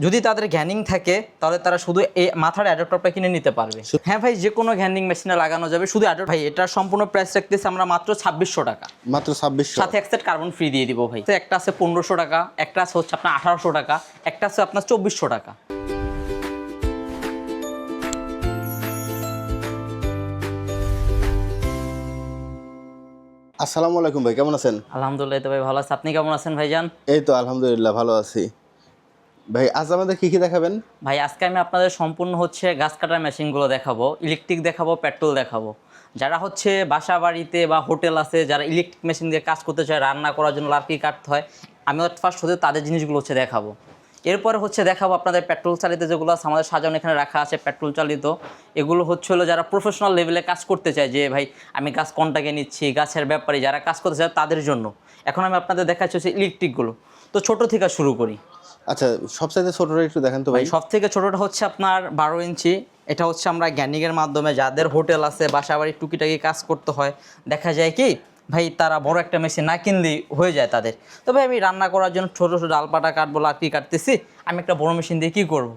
যদি তাদের গ্যানিং থাকে তাহলে তারা শুধু এই মাথার অ্যাডাপ্টারটা কিনে নিতে পারবে। হ্যাঁ ভাই, যে কোনো গ্যানিং মেশিনে লাগানো যাবে, শুধু অ্যাডাপ্টার। ভাই এটার সম্পূর্ণ প্রাইস রাখতেছি আমরা মাত্র 2600 টাকা। মাত্র 2600, সাথে এক সেট কার্বন ফ্রি দিয়ে দিব ভাই। একটা আছে 1500 টাকা, একটা আছে হচ্ছে আপনার 1800 টাকা, একটা আছে আপনার 2400 টাকা। আসসালামু আলাইকুম ভাই, কেমন আছেন? আলহামদুলিল্লাহ তো ভাই ভালো আছে, আপনি কেমন আছেন ভাইজান? এই তো আলহামদুলিল্লাহ ভালো আছি। ভাই আজ আমাদের কি দেখাবেন? ভাই আজকে আমি আপনাদের সম্পূর্ণ হচ্ছে গাছ কাটার মেশিনগুলো দেখাবো, ইলেকট্রিক দেখাবো, পেট্রোল দেখাবো। যারা হচ্ছে বাসা বাড়িতে বা হোটেল আছে, যারা ইলেকট্রিক মেশিন দিয়ে কাজ করতে চায়, রান্না করার জন্য লাকড়ি কাটতে হয়, আমি ফার্স্ট হতে তাদের জিনিসগুলো হচ্ছে দেখাবো। এরপরে হচ্ছে দেখাবো আপনাদের পেট্রোল চালিত যেগুলো আছে আমাদের সাজানো এখানে রাখা আছে পেট্রোল চালিত। এগুলো হচ্ছে হলো যারা প্রফেশনাল লেভেলে কাজ করতে চায়, যে ভাই আমি গাছ কন্টাকে নিচ্ছি, গাছের ব্যাপারে যারা কাজ করতে চায় তাদের জন্য। এখন আমি আপনাদের দেখাচ্ছি হচ্ছে ইলেকট্রিকগুলো। তো ছোট থেকে শুরু করি। আচ্ছা, সবচাইতে ছোটটা একটু দেখেন তো ভাই। সব থেকে ছোটটা হচ্ছে আপনার 12 ইঞ্চি। এটা হচ্ছে আমরা গ্যানিংয়ের মাধ্যমে যাদের হোটেল আছে, বাসা বাড়ি টুকিটাকি কাজ করতে হয়, দেখা যায় কি ভাই তারা বড় একটা মেশিন না কিনলেই হয়ে যায় তাদের। তবে আমি রান্না করার জন্য ছোটো ছোটো ডালপাটা কাটবো, লাকড়ি কাটতেছি, আমি একটা বড় মেশিন দিয়ে কী করবো?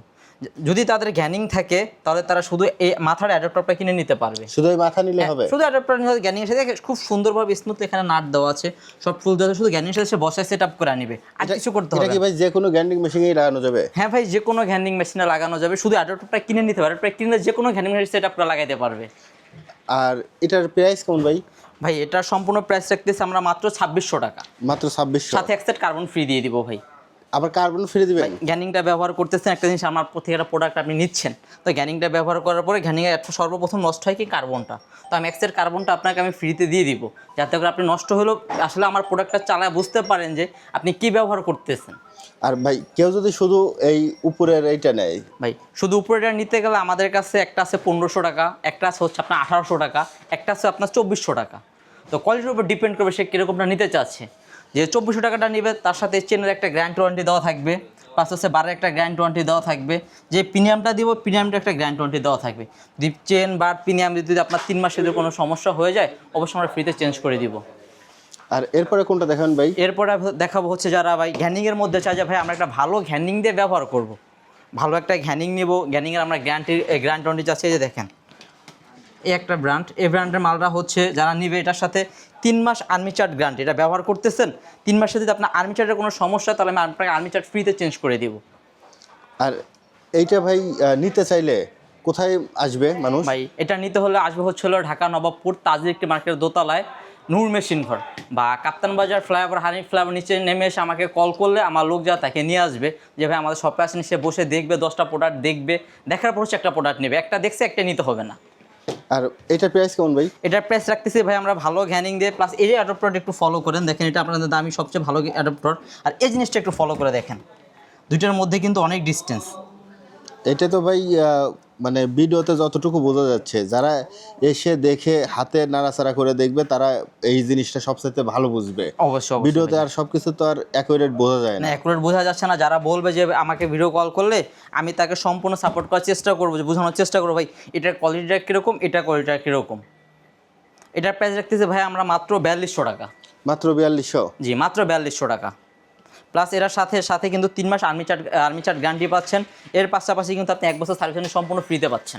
যদি তাদের গ্যানিং থাকে তাহলে তারা শুধু এই মাথার অ্যাডাপ্টারটা কিনে নিতে পারবে। শুধু এই মাথা নিলে হবে? শুধু অ্যাডাপ্টার নিলে গ্যানিং এর সাথে খুব সুন্দরভাবে স্মুথ এখানে নাট দেওয়া আছে, সব ফুল দেওয়া আছে, শুধু গ্যানিং এর সাথে সে বসায় সেট আপ করে আনিবে, আর কিছু করতে হবে এটা কি ভাই যে কোনো গ্যান্ডিং মেশিনেই লাগানো যাবে? হ্যাঁ ভাই, যে কোনো গ্যান্ডিং মেশিনে লাগানো যাবে, শুধু অ্যাডাপ্টারটা কিনে নিতে পারবে, অ্যাডাপ্টার কিনে যে কোনো গ্যান্ডিং মেশিন সেট আপ করে লাগাইতে পারবে। আর এটার প্রাইস কেমন ভাই? ভাই এটার সম্পূর্ণ প্রাইস রাখতেছি আমরা মাত্র 2600 টাকা। মাত্র 2600, সাথে এক সেট কার্বন ফ্রি দিয়ে দিব ভাই। আবার কার্বন ফ্রি দিবেন? গ্যানিংটা ব্যবহার করতেছেন, একটা জিনিস আমার থেকে একটা প্রোডাক্ট আপনি নিচ্ছেন, তো গ্যানিংটা ব্যবহার করার পরে গ্যানিংয়ে সর্বপ্রথম নষ্ট হয় কি কার্বনটা, তো আমি এক সেট কার্বনটা আপনাকে আমি ফ্রিতে দিয়ে দিব, যাতে করে আপনি নষ্ট হলেও আসলে আমার প্রোডাক্টটা চালায় বুঝতে পারেন যে আপনি কি ব্যবহার করতেছেন। আর ভাই কেউ যদি শুধু এই উপরের এইটা নেয়? ভাই শুধু উপরেটা নিতে গেলে আমাদের কাছে একটা আছে 1500 টাকা, একটা আছে হচ্ছে আপনার 1800 টাকা, একটা আছে আপনার 2400 টাকা। তো কোয়ালিটির উপর ডিপেন্ড করবে সে কীরকমটা নিতে চাচ্ছে। যে 2400 টাকাটা নেবে তার সাথে চেনের একটা গ্যারান্টি ওয়ারেন্টি দেওয়া থাকবে, প্লাস হচ্ছে বারের একটা গ্যারান্টি ওয়ারেন্টি দেওয়া থাকবে। যে প্রিমিয়ামটা দিব, প্রিমিয়ামটা একটা গ্যারান্টি ওয়ারেন্টি দেওয়া থাকবে। যদি চেন বা প্রিমিয়াম যদি আপনার 3 মাসে যদি কোনো সমস্যা হয়ে যায়, অবশ্যই আমরা ফ্রিতে চেঞ্জ করে দিব। আর এরপরে কোনটা দেখাবেন ভাই? এরপরে দেখাবো হচ্ছে যারা ভাই গ্যানিংয়ের মধ্যে চায় যে ভাই আমরা একটা ভালো গ্যানিং দিয়ে ব্যবহার করব, ভালো একটা গ্যানিং নেব, গ্যানিংয়ের আমরা গ্যারান্টি ওয়ারেন্টি চাচ্ছি। যে দেখেন এই একটা ব্র্যান্ড, এই ব্র্যান্ডের মালটা হচ্ছে যারা নিবে এটার সাথে 3 মাস আর্মি চার্ট গ্যারান্টি। এটা ব্যবহার করতেছেন 3 মাসে যদি আপনার আর্মি চার্টের কোনো সমস্যা, তাহলে আমি আপনাকে আর্মি চার্ট ফ্রিতে চেঞ্জ করে দিব। আর এইটা ভাই নিতে চাইলে কোথায় আসবে মানুষ? ভাই এটা নিতে হলে আসবে হচ্ছে হলো ঢাকা নবাবপুর তাজলি একটি মার্কেটের দোতলায় নূর মেশিন ঘর, বা কাপ্তান বাজার ফ্লাইওভার, হানিফ ফ্লাইওভার নিচে নেমে এসে আমাকে কল করলে আমার লোক যা তাকে নিয়ে আসবে। যে ভাই আমাদের শপে আসেন, সে বসে দেখবে, 10টা প্রোডাক্ট দেখবে, দেখার পর হচ্ছে একটা প্রোডাক্ট নেবে, একটা দেখছে একটা নিতে হবে না। আর এটার প্রাইস কেমন ভাই? এটার প্রাইস রাখতেছি ভাই আমরা ভালো গ্যানিং দিয়ে, প্লাস এই অ্যাডাপ্টারটা একটু ফলো করেন, দেখেন এটা আপনাদের দামি সবচেয়ে ভালো অ্যাডাপ্টার। আর এই জিনিসটা একটু ফলো করে দেখেন, দুইটার মধ্যে কিন্তু অনেক ডিস্টেন্স। এটা তো ভাই মানে ভিডিওতে যতটুকু বোঝা যাচ্ছে, যারা এসে দেখে হাতে নাড়াচাড়া করে দেখবে তারা এই জিনিসটা সবচেয়ে ভালো বুঝবে। অবশ্যই ভিডিওতে আর সবকিছু তো আর অ্যাকুরেট বোঝা যায় না। অ্যাকুরেট বোঝা যাচ্ছে না। যারা বলবে যে আমাকে ভিডিও কল করলে, আমি তাকে সম্পূর্ণ সাপোর্ট করার চেষ্টা করবো, যে বোঝানোর চেষ্টা করবো ভাই এটার কোয়ালিটিটা কীরকম, এটার কোয়ালিটিটা কীরকম। এটার প্রাইস রাখতেছে ভাই আমরা মাত্র 4200 টাকা। মাত্র 4200? জি মাত্র 4200 টাকা। প্লাস এর সাথে কিন্তু 3 মাস আর্মি চার্ট গ্যারান্টি পাচ্ছেন। এর পাশাপাশি কিন্তু আপনি 1 বছর সার্ভিসিং সম্পূর্ণ ফ্রিতে পাচ্ছেন।